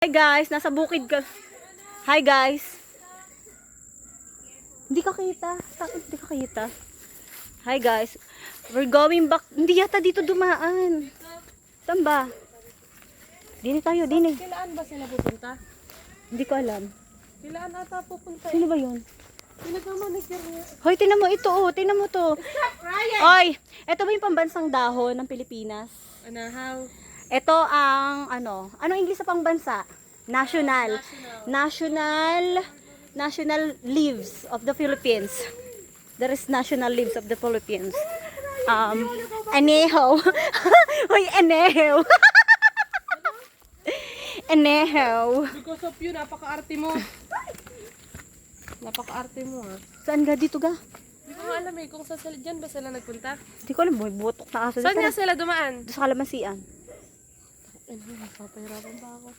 Hi guys, nasa bukid ka. Hi guys. Hindi ka kita. Bakit hindi ka kita? Hi guys. We're going back. Hindi yata dito dumaan. Saan ba? Dini tayo, dini. Kailan ba sila pupunta? Hindi ko alam. Kailan ata pupunta? Sino ba yun? Pinagmamanicure niya. Hoy, tinan mo ito oh. Tinan mo to. Stop, Ryan! Oy, ito ba yung pambansang dahon ng Pilipinas? Anahaw. Ito ang anong English sa pangbansa? National. National leaves of the Philippines. There is national leaves of the Philippines. Aneho. Hoy, aneho. Aneho. Because of you, napaka-arte mo. Napaka-arte mo ha. Saan ga dito ga? Hindi ko nga alam eh kung saan sila, dyan ba sila nagpunta? Hindi ko alam, boy, butok na aso. Saan nga sila dumaan? Doon sa Kalamansian. Papahirapan ba ako?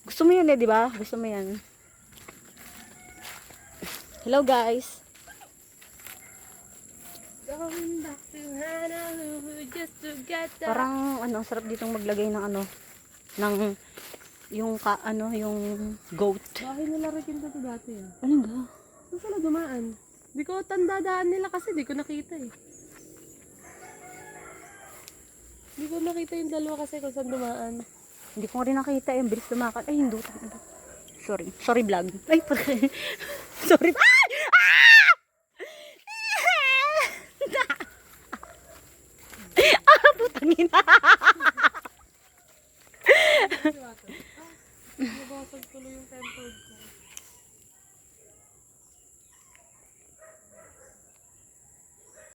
Gusto mo yan eh, di ba? Gusto mo yan. Hello guys. Going back to Honolulu just to get that. Parang sarap ditong maglagay ng ng yung goat. Bahay nila rin dito dati ah. Ano ga? Saan sila dumaan? Hindi ko tandadaan nila kasi di ko nakita eh. Hindi ko nakita yung dalawa kasi kung saan dumaan. Hindi ko rin nakita yung bilis lumakad. Ay, hindi. Sorry. Sorry vlog. Ay, sorry. Ay! Ah! Ah, putangin.